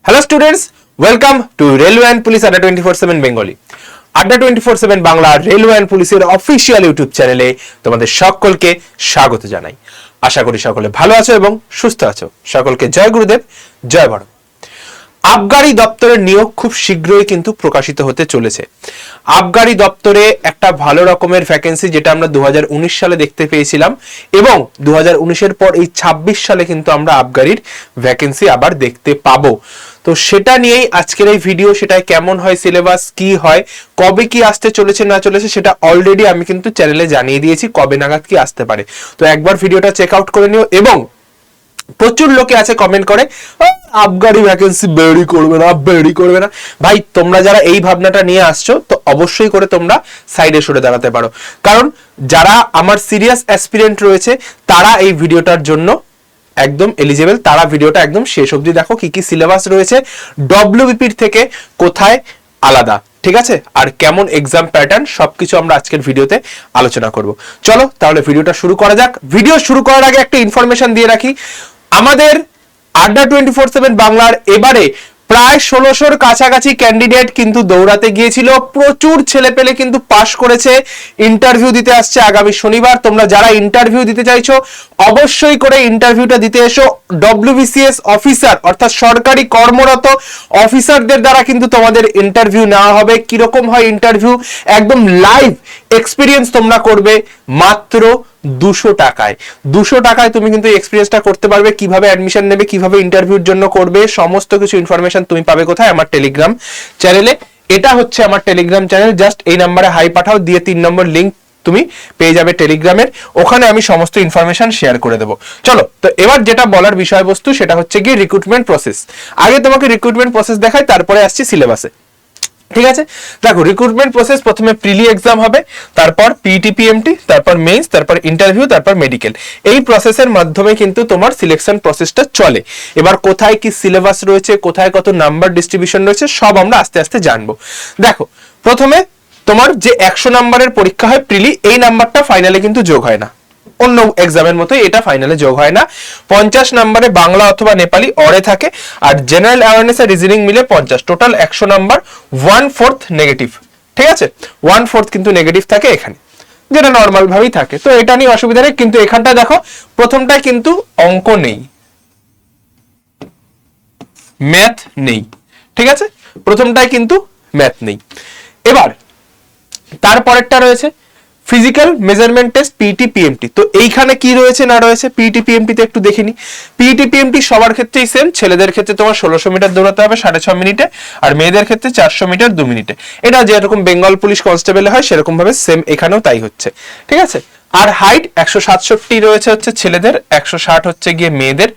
Hello students, welcome to railway and police আড্ডা 24/7 Bengali. আড্ডা 24/7 Bangla railway and পুলিশের official YouTube চ্যানেলে তোমাদের সকলকে স্বাগত জানাই। আশা করি সকলে ভালো আছো এবং সুস্থ আছো। সকলকে জয় গুরুদেব, জয় ভারত। আবগারি দপ্তরের নিয়োগ খুব শীঘ্রই কিন্তু প্রকাশিত হতে চলেছে। আবগারি দপ্তরে একটা ভালো রকমের ভ্যাকেন্সি, যেটা আমরা 2019 সালে দেখতে পেয়েছিলাম, এবং 2019-এর পর এই 26 সালে কিন্তু আমরা আবগারির ভ্যাকেন্সি আবার দেখতে পাবো। তো সেটা নিয়েই আজকের এই ভিডিও। সেটা কেমন হয়, সিলেবাস কি হয়, কবে কি আসতে চলেছে না চলেছে, সেটা অলরেডি আমি কিন্তু চ্যানেলে জানিয়ে দিয়েছি কবে নাগাদ কি আসতে পারে। তো একবার ভিডিওটা চেক আউট করে নিও। এবং প্রচুর লোকে আছে কমেন্ট করে আবগারি ভ্যাকেন্সি বেরি করবে না। ভাই, তোমরা যারা এই ভাবনাটা নিয়ে আসছো, তো অবশ্যই করে তোমরা সাইডে সরে দাঁড়াতে পারো। কারণ যারা আমার সিরিয়াস অ্যাসপিরেন্ট রয়েছে, তারা এই ভিডিওটার জন্য একদম এলিজিবল। তারা ভিডিওটা একদম শেষ অবধি দেখো, কি কি সিলেবাস রয়েছে, ডব্লিউবিপির থেকে কোথায় আলাদা, ঠিক আছে, আর কেমন এক্সাম প্যাটার্ন, সবকিছু আমরা আজকের ভিডিওতে আলোচনা করব। চলো তাহলে ভিডিওটা শুরু করা যাক। ভিডিও শুরু করার আগে একটা ইনফরমেশন দিয়ে রাখি। আমাদের আড্ডা 24/7 বাংলার এবারে প্রায় 1600-র কাছাকাছি ক্যান্ডিডেট কিন্তু দৌড়াতে গিয়েছিল। প্রচুর ছেলেপেলে কিন্তু পাশ করেছে, ইন্টারভিউ দিতে আসছে আগামী শনিবার। তোমরা যারা ইন্টারভিউ দিতে চাইছো, অবশ্যই করে ইন্টারভিউটা দিতে এসো। ডব্লিউবিসিএস অফিসার অর্থাৎ সরকারি কর্মরত অফিসারদের দ্বারা কিন্তু তোমাদের ইন্টারভিউ নেওয়া হবে। কিরকম হয় ইন্টারভিউ, একদম লাইভ এক্সপিরিয়েন্স তোমরা করবে মাত্র 200 টাকায়। 200 টাকায় তুমি কিন্তু এক্সপিরিয়েন্সটা করতে পারবে। কিভাবে অ্যাডমিশন নেবে, কিভাবে ইন্টারভিউর জন্য করবে, সমস্ত কিছু ইনফরমেশন তুমি পাবে কোথায়? আমার টেলিগ্রাম চ্যানেলে। এটা হচ্ছে আমার টেলিগ্রাম চ্যানেল। জাস্ট এই নাম্বারে হাই পাঠাও, দিয়ে 3 নম্বর লিঙ্ক তুমি পেয়ে যাবে টেলিগ্রামের। ওখানে আমি সমস্ত ইনফরমেশন শেয়ার করে দেবো। চলো, তো এবার যেটা বলার বিষয়বস্তু, সেটা হচ্ছে গিয়ে রিক্রুটমেন্ট প্রসেস। আগে তোমাকে রিক্রুটমেন্ট প্রসেস দেখাই, তারপরে আসছি সিলেবাসে। ঠিক আছে, দেখো রিক্রুটমেন্ট প্রসেস, প্রথমে প্রিলি এক্সাম হবে, তারপর পিইটি পিএমটি, তারপর মেইনস, তারপর ইন্টারভিউ, তারপর মেডিকেল। এই প্রসেসের মাধ্যমে কিন্তু তোমার সিলেকশন প্রসেসটা চলে। এবার কোথায় কি সিলেবাস রয়েছে, কোথায় কত নাম্বার ডিস্ট্রিবিউশন রয়েছে, সব আমরা আস্তে আস্তে জানবো। দেখো, প্রথমে তোমার যে 100 নাম্বারের পরীক্ষা হয় প্রিলি, এই নাম্বারটা ফাইনালে কিন্তু যোগ হয় না। অন্য এক্সামের মতো এটা ফাইনালে যোগ হয় না। 50 নম্বরে বাংলা অথবা নেপালি অরে থাকে, আর জেনারেল অ্যাওয়ারনেস আর রিজনিং মিলে 50। Total 100 number, 1/4 negative. ঠিক আছে, 1/4 কিন্তু নেগেটিভ থাকে এখানে, যেটা নর্মাল ভাবেই থাকে। তো এটা নিয়ে অসুবিধা নেই। কিন্তু এখানটা দেখো, প্রথমটায় কিন্তু অঙ্ক নেই, ম্যাথ নেই। ঠিক আছে, প্রথমটায় কিন্তু ম্যাথ নেই। এবার তারপরেরটা রয়েছে physical measurement test, PET PMT. তো এইখানে কি রয়েছে না রয়েছে, পিইটি পিএমটি তে একটু দেখিনি। পিইটি পিএমটি সবার ক্ষেত্রেই সেম। ছেলেদের ক্ষেত্রে তোমার 1600 মিটার দৌড়াতে হবে 6.5 মিনিটে, আর মেয়েদের ক্ষেত্রে 400 মিটার 2 মিনিটে। এটা যেরকম বেঙ্গল পুলিশ কনস্টেবলে হয়, সেরকম ভাবে সেম এখানেও তাই হচ্ছে। ঠিক আছে, আর হাইট 167 রয়েছে হচ্ছে ছেলেদের, 160 হচ্ছে গিয়ে মেয়েদের।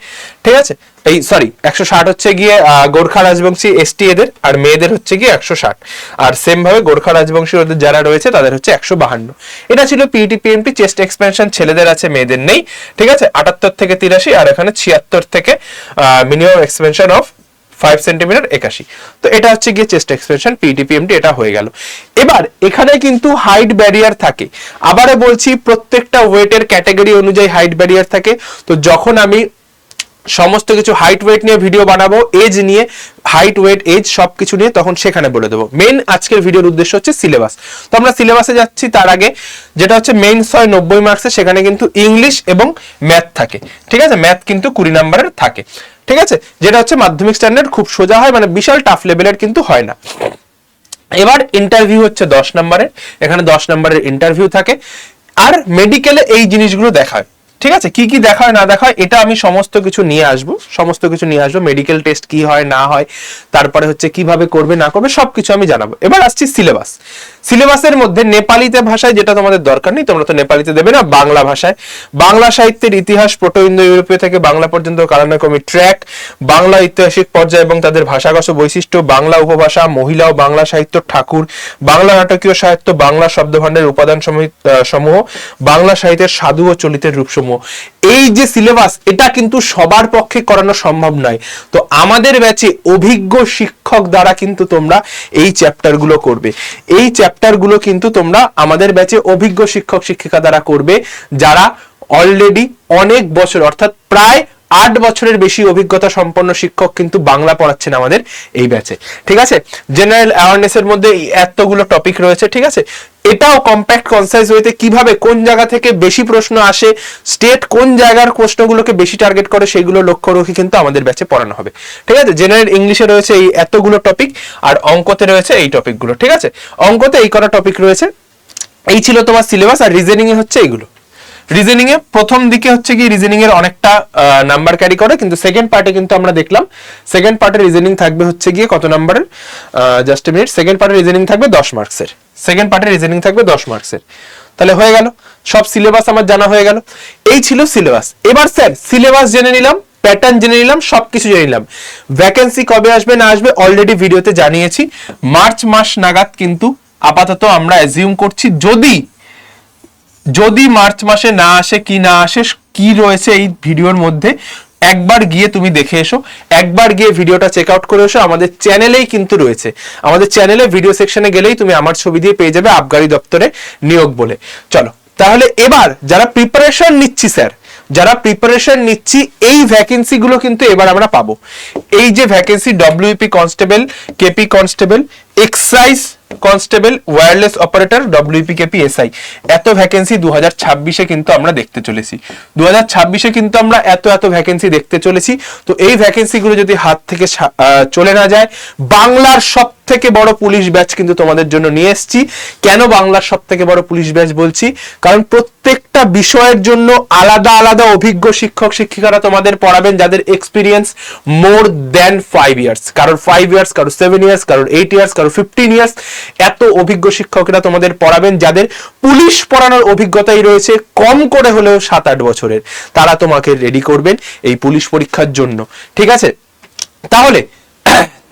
ঠিক আছে, এই সরি 160 হচ্ছে গিয়ে গোর্খা রাজবংশী এসটি এদের, আর মেয়েদের হচ্ছে গিয়ে 160। আর সেম ভাবে গোর্খা রাজবংশী ওদের যারা রয়েছে তাদের হচ্ছে 152। এটা ছিল পিইটি পিএমটি। চেস্ট এক্সপেনশন ছেলেদের আছে, মেয়েদের নেই। ঠিক আছে, 78 থেকে 83, আর এখানে 76 থেকে মিনিমাম এক্সপেনশন অফ 5 সেন্টিমিটার 81। তো এটা হচ্ছে গিয়ে চেস্ট এক্সপেনশন, পিইটি পিএমটি, এটা হয়ে গেল। এবার এখানে কিন্তু হাইট ব্যারিয়ার থাকে। আবারও বলছি, প্রত্যেকটা ওয়েটের ক্যাটাগরি অনুযায়ী হাইট ব্যারিয়ার থাকে। তো যখন আমি সমস্ত কিছু হাইট ওয়েট নিয়ে ভিডিও বানাবো, এজ নিয়ে, হাইট ওয়েট এজ সবকিছু নিয়ে, তখন সেখানে বলে দেবো। মেইন আজকের ভিডিওর উদ্দেশ্য হচ্ছে সিলেবাস। তো আমরা সিলেবাসে যাচ্ছি। তার আগে যেটা হচ্ছে মেইনস হয় 90 মার্কসের, সেখানে কিন্তু ইংলিশ এবং ম্যাথ থাকে। ঠিক আছে, ম্যাথ কিন্তু 20 নাম্বারের থাকে। ঠিক আছে, যেটা হচ্ছে মাধ্যমিক স্ট্যান্ডার্ড, খুব সোজা হয়, মানে বিশাল টাফ লেভেলের কিন্তু হয় না। এবার ইন্টারভিউ হচ্ছে 10 নাম্বারের, এখানে 10 নাম্বারের ইন্টারভিউ থাকে। আর মেডিকেলে এই জিনিসগুলো দেখায়। ঠিক আছে, কি কি দেখায় না দেখায়, এটা আমি সমস্ত কিছু নিয়ে আসবো। মেডিকেল টেস্ট কি হয় না হয়, তারপরে হচ্ছে কিভাবে করবে না করবে, সবকিছু আমি জানাবো। এবার আসছি সিলেবাস। সিলেবাসের মধ্যে নেপালিতে ভাষায়, যেটা তোমাদের দরকার নেই, তোমরা তো নেপালিতে দেবে না, বাংলা ভাষায়। বাংলা সাহিত্যের ইতিহাস প্রোটো ইন্দো ইউরোপীয় থেকে বাংলা পর্যন্ত কালানুক্রমিক ট্র্যাক, বাংলা ঐতিহাসিক পর্যায় এবং তাদের ভাষাগত বৈশিষ্ট্য, বাংলা উপভাষা, মহিলা ও বাংলা সাহিত্য, ঠাকুর, বাংলা নাটকীয় সাহিত্য, বাংলা শব্দভাণ্ডারের উপাদান সমূহ, বাংলা সাহিত্যের সাধু ও চলিতের রূপসমূহ। এই যে সিলেবাস, এটা কিন্তু সবার পক্ষে করানো সম্ভব নয়। তো আমাদের ব্যাচে অভিজ্ঞ শিক্ষক দ্বারা কিন্তু তোমরা এই চ্যাপ্টার গুলো করবে। এই চ্যাপ্টার গুলো কিন্তু তোমরা আমাদের ব্যাচে অভিজ্ঞ শিক্ষক শিক্ষিকা দ্বারা করবে, যারা অলরেডি অনেক বছর, অর্থাৎ প্রায় 8 বছরের বেশি অভিজ্ঞতা সম্পন্ন শিক্ষক কিন্তু বাংলা পড়াচ্ছেন আমাদের এই ব্যাচে। ঠিক আছে, জেনারেল অ্যাওয়ারনেস এর মধ্যে এতগুলো টপিক রয়েছে। ঠিক আছে, এটাও কম্প্যাক্ট কনসাইজ ওয়েতে কিভাবে কোন জায়গা থেকে বেশি প্রশ্ন আসে, স্টেট কোন জায়গার প্রশ্নগুলোকে বেশি টার্গেট করে, সেইগুলো লক্ষ্য রেখে কিন্তু আমাদের ব্যাচে পড়ানো হবে। ঠিক আছে, জেনারেল ইংলিশে রয়েছে এই এতগুলো টপিক, আর অঙ্কতে রয়েছে এই টপিকগুলো। ঠিক আছে, অঙ্কতে এই কটা টপিক রয়েছে। এই ছিল তোমার সিলেবাস। আর রিজনিং এ হচ্ছে এইগুলো। রিজনিং এ প্রথম দিকে হচ্ছে কি রিজনিং এর অনেকটা নাম্বার ক্যারি করে, কিন্তু সেকেন্ড পার্টে কিন্তু আমরা দেখলাম সেকেন্ড পার্টে রিজনিং থাকবে হচ্ছে গিয়ে কত নাম্বারের, জাস্ট এ মিনিট, সেকেন্ড পার্টে রিজনিং থাকবে 10 মার্কসের। সেকেন্ড পার্টে রিজনিং থাকবে 10 মার্কসের। তাহলে হয়ে গেল, সব সিলেবাস আমার জানা হয়ে গেল। এই ছিল সিলেবাস। এবার স্যার সিলেবাস জেনে নিলাম, প্যাটার্ন জেনে নিলাম, সবকিছু জেনে নিলাম। ভ্যাকেন্সি কবে আসবে না আসবে অলরেডি ভিডিওতে জানিয়েছি। মার্চ মাস নাগাদ কিন্তু আপাতত আমরা অ্যাজিউম করছি, যদি মার্চ মাসে না আসে, কি না আসে, কি রয়েছে এই ভিডিওর মধ্যে একবার গিয়ে তুমি দেখে এসো, একবার গিয়ে ভিডিওটা চেক আউট করে এসো। আমাদের চ্যানেলেই কিন্তু রয়েছে, আমাদের চ্যানেলে ভিডিও সেকশনে গেলেই তুমি আমার ছবি দিয়ে পেয়ে যাবে আবগারি দপ্তরে নিয়োগ বলে। চলো তাহলে এবার যারা প্রিপারেশন নিচ্ছি স্যার, যারা প্রিপারেশন নিচ্ছি, এই ভ্যাকেন্সি গুলো কিন্তু এবার আমরা পাবো। এই যে vacancy WP constable, KP constable, excise constable, wireless operator, WP KP SI, এত ভ্যাকেন্সি 2026-এ কিন্তু আমরা দেখতে চলেছি। 2026-এ কিন্তু আমরা এত ভ্যাকেন্সি দেখতে চলেছি। তো এই ভ্যাকেন্সি গুলো যদি হাত থেকে চলে না যায়, বাংলার সব থেকে বড় পুলিশ ব্যাচ কিন্তু তোমাদের জন্য নিয়ে এসেছি। কেন বাংলার সব থেকে বড় পুলিশ ব্যাচ বলছি? কারণ প্রত্যেকটা বিষয়ের জন্য আলাদা আলাদা অভিজ্ঞ শিক্ষক শিক্ষিকারা তোমাদের পড়াবেন, যাদের এক্সপিরিয়েন্স মোর দ্যান 5 ইয়ার্স, কারোর 5 ইয়ার্স, কারোর 7 ইয়ার্স, কারোর 8 ইয়ার্স, কারোর 15 ইয়ার্স। এত অভিজ্ঞ শিক্ষকরা তোমাদের পড়াবেন, যাদের পুলিশ পড়ানোর অভিজ্ঞতাই রয়েছে কম করে হলেও 7-8 বছরের। তারা তোমাকে রেডি করবেন এই পুলিশ পরীক্ষার জন্য। ঠিক আছে, তাহলে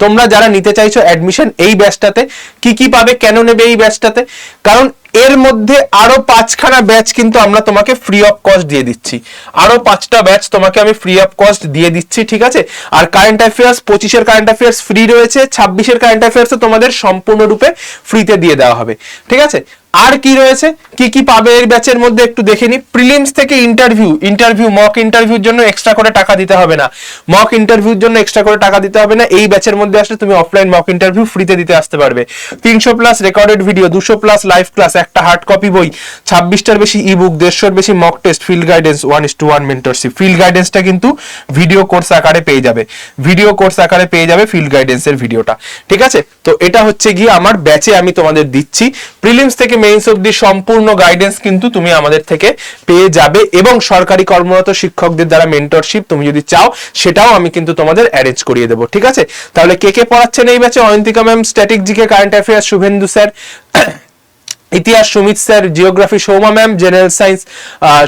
তোমরা যারা নিতে চাইছো অ্যাডমিশন এই ব্যাচটাতে, কি কি পাবে, কেন নেবে এই ব্যাচটাতে? কারণ এর মধ্যে আরো 5খানা ব্যাচ কিন্তু আমরা তোমাকে ফ্রি অফ কস্ট দিয়ে দিচ্ছি। আরো 5টা ব্যাচ তোমাকে আমি ফ্রি অফ কস্ট দিয়ে দিচ্ছি। ঠিক আছে, আর কারেন্ট অ্যাফেয়ার্স 25-এর কারেন্ট অ্যাফেয়ার্স ফ্রি রয়েছে, 26-এর কারেন্ট অ্যাফেয়ার্স তোমাদের সম্পূর্ণরূপে ফ্রিতে দিয়ে দেওয়া হবে। ঠিক আছে, আর কি রয়েছে, কি কি পাবে এর ব্যাচের মধ্যে একটু দেখে নি। প্রিলিমস থেকে ইন্টারভিউ মক ইন্টারভিউর জন্য এক্সট্রা করে টাকা দিতে হবে না। মক ইন্টারভিউর জন্য এক্সট্রা করে টাকা দিতে হবে না। এই ব্যাচের মধ্যে আসলে তুমি অফলাইন মক ইন্টারভিউ ফ্রিতে দিতে আসতে পারবে। 300+ রেকর্ডেড ভিডিও, 200+ লাইভ ক্লাস, একটা হার্ড কপি বই, 26টার বেশি ইবুক, 150-এর বেশি mock test, field guidance, 1:1 mentorship. Field গাইডেন্সটা কিন্তু ভিডিও কোর্স আকারে পেয়ে যাবে, ফিল্ড গাইডেন্সের ভিডিওটা। ঠিক আছে, তো এটা হচ্ছে গিয়ে আমার ব্যাচে আমি তোমাদের দিচ্ছি। প্রিলিমস থেকে মেইনস অবধি সম্পূর্ণ গাইডেন্স কিন্তু তুমি আমাদের থেকে পেয়ে যাবে, এবং সরকারি কর্মরত শিক্ষকদের দ্বারা মেন্টরশিপ তুমি যদি চাও সেটাও আমি কিন্তু তোমাদের অ্যারেঞ্জ করিয়ে দেবো। ঠিক আছে, তাহলে কে কে পড়াচ্ছেন এই ব্যাচে? Ayantika ma'am static GK, current affairs Shubhendu sir, ইতিহাস Sumit sir, geography Souma ma'am, general science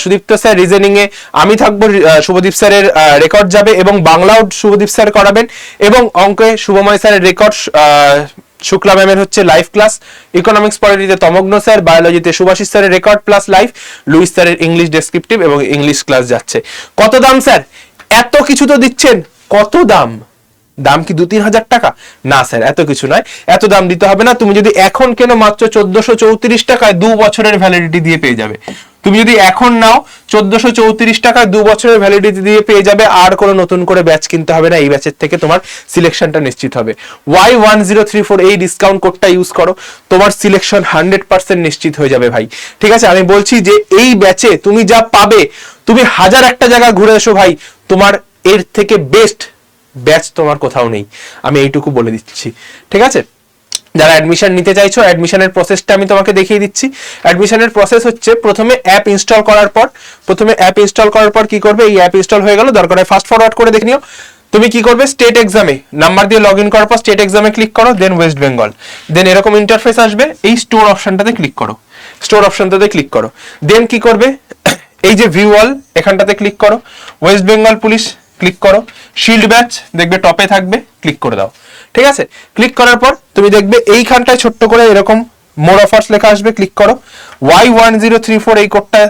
Sudipta sir, reasoning এ আমি থাকবো, শুভদীপ স্যারের রেকর্ড যাবে, এবং বাংলাও শুভদীপ স্যার করাবেন, এবং অঙ্কে শুভময় স্যারের রেকর্ড, শুক্লা ম্যামের হচ্ছে live class, economics পলিটিতে তমগ্ন sir, বায়োলজিতে Subhashis স্যারের রেকর্ড প্লাস লাইভ, লুইস স্যারের ইংলিশ ডেসক্রিপটিভ এবং ইংলিশ ক্লাস যাচ্ছে। কত দাম স্যার? এত কিছু তো দিচ্ছেন, কত দাম? দাম কি 2-3 হাজার টাকা? না স্যার, এত কিছু নয়, এত দাম দিতে হবে না। তুমি যদি এখন কেন মাত্র 1434 টাকায় 2 বছরের ভ্যালিডিটি দিয়ে পেয়ে যাবে। তুমি যদি এখন নাও 1434 টাকায় 2 বছরের ভ্যালিডিটি দিয়ে পেয়ে যাবে। আর কোনো নতুন করে ব্যাচ কিনতে হবে না, এই ব্যাচের থেকে তোমার সিলেকশনটা নিশ্চিত হবে। Y1034 এই ডিসকাউন্ট কোডটা ইউজ করো, তোমার সিলেকশন 100% নিশ্চিত হয়ে যাবে ভাই। ঠিক আছে, আমি বলছি যে এই ব্যাচে তুমি যা পাবে, তুমি 1001টা জায়গা ঘুরে এসো ভাই, তোমার এর থেকে বেস্ট ব্যাচ তোমার কোথাও নেই, আমি এইটুকু বলে দিচ্ছি। ঠিক আছে, যারা অ্যাডমিশন নিতে চাইছো, অ্যাডমিশনের প্রসেসটা আমি তোমাকে দেখিয়ে দিচ্ছি। অ্যাডমিশনের প্রসেস হচ্ছে, প্রথমে অ্যাপ ইনস্টল করার পর কি করবে, এই অ্যাপ ইনস্টল হয়ে গেল, দরকার হয় ফাস্ট ফরওয়ার্ড করে দেখে নিও। তুমি কি করবে, স্টেট এক্সামে নাম্বার দিয়ে লগ ইন করার পর স্টেট এক্সামে ক্লিক করো, দেন ওয়েস্ট বেঙ্গল, দেন এরকম ইন্টারফেস আসবে। এই স্টোর অপশনটাতে ক্লিক করো, দেন কি করবে, এই যে ভিউ অল এখানটাতে ক্লিক করো, ওয়েস্ট বেঙ্গল পুলিশ ক্লিক করো, শিল্ড ব্যাচ দেখবে টপে থাকবে, ক্লিক করে দাও। ঠিক আছে, ক্লিক করার পর তুমি দেখবে এইখানটায় ছোট্ট করে এরকম মোর অফার্স লেখা আসবে, ক্লিক করো, Y1034 এই কোডটা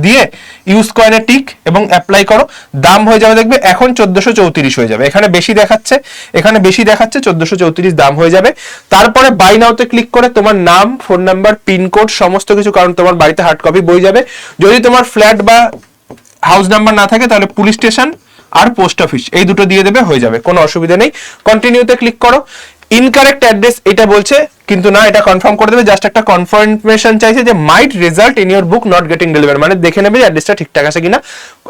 দিয়ে ইউজ কয়েনে টিক এবং অ্যাপ্লাই করো। দাম হয়ে যাবে দেখবে এখন 1434 হয়ে যাবে, এখানে বেশি দেখাচ্ছে 1434 দাম হয়ে যাবে। তারপরে বাই নাওতে ক্লিক করে তোমার নাম, ফোন নাম্বার, পিনকোড সমস্ত কিছু, কারণ তোমার বাড়িতে হার্ড কপি বই যাবে। যদি তোমার ফ্ল্যাট বা হাউস নাম্বার না থাকে তাহলে পুলিশ স্টেশন আর পোস্ট অফিস, এই দুটো দিয়ে দেবে, হয়ে যাবে, কোনো অসুবিধা নেই। কন্টিনিউতে ক্লিক করো। ইনকারেক্ট অ্যাড্রেস এটা বলছে, কিন্তু না, এটা কনফার্ম করে দেবে, জাস্ট একটা কনফার্মেশন চাইছে যে might result in your book not getting deliver, মানে দেখে নেবে যে অ্যাড্রেসটা ঠিকঠাক আছে কিনা,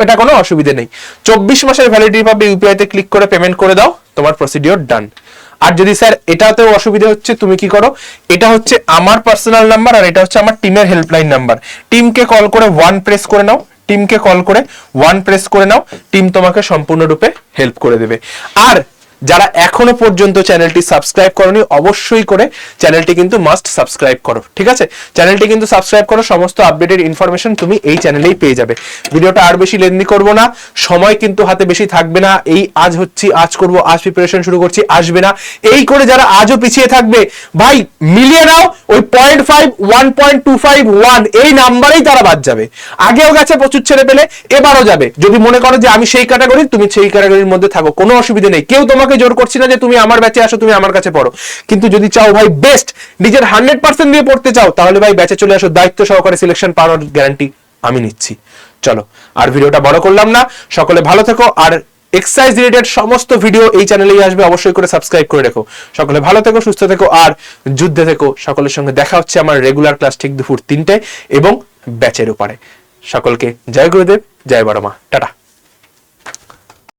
এটা কোনো অসুবিধা নেই। 24 মাসের ভ্যালিডিটি পাবে, ইউপিআই তে ক্লিক করে পেমেন্ট করে দাও, তোমার প্রসিডিওর ডান। আর যদি স্যার এটাতেও অসুবিধা হচ্ছে, তুমি কি করো, এটা হচ্ছে আমার পার্সোনাল নাম্বার আর এটা হচ্ছে আমার টিমের হেল্পলাইন নাম্বার, টিমকে কল করে 1 প্রেস করে নাও, টিমকে কল করে 1 প্রেস করে নাও, টিম তোমাকে সম্পূর্ণরূপে হেল্প করে দেবে। আর যারা এখনো পর্যন্ত চ্যানেলটি সাবস্ক্রাইব করোনি, অবশ্যই করে চ্যানেলটি কিন্তু মাস্ট সাবস্ক্রাইব করো, ঠিক আছে? চ্যানেলটি কিন্তু সাবস্ক্রাইব করো, সমস্ত আপডেটেড ইনফরমেশন তুমি এই চ্যানেলেই পেয়ে যাবে। ভিডিওটা আর বেশি লেন্দি করব না, সময় কিন্তু হাতে বেশি থাকবে না, এই আজ করব, আজ প্রিপারেশন শুরু করছি, আসবে না, এই করে যারা আজও পিছিয়ে থাকবে, ভাই মিলিয়ে নাও, ওই 0.5 1.25 1 এই নাম্বারেই তারা বাদ যাবে। আগেও গেছে প্রচুর ছেলে পেলে, এবারও যাবে। যদি মনে করো যে আমি সেই ক্যাটাগরি, তুমি সেই ক্যাটাগরির মধ্যে থাকো, কোনো অসুবিধা নেই, কেউ তোমাকে জোর করছি না যে তুমি আমার ব্যাচে আসো, তুমি আমার কাছে পড়ো। কিন্তু যদি চাও ভাই বেস্ট, নিজের 100% দিয়ে পড়তে চাও, তাহলে ভাই ব্যাচে চলে আসো, দায়িত্ব সহকারে সিলেকশন পাওয়ার গ্যারান্টি আমি নিচ্ছি। চলো, আর ভিডিওটা বড় করলাম না, সকলে ভালো থেকো। আর এক্সারসাইজ রিলেটেড সমস্ত ভিডিও এই চ্যানেলেই আসবে, অবশ্যই করে সাবস্ক্রাইব করে রেখো। সকলে ভালো থেকো, সুস্থ থেকো আর যুদ্ধে থেকো। সকলের সঙ্গে দেখা হচ্ছে আমার রেগুলার ক্লাস ঠিক দুপুর 3টায় এবং ব্যাচের উপরে। সকলকে জয় গুরুদেব, জয় বড় মা, টাটা।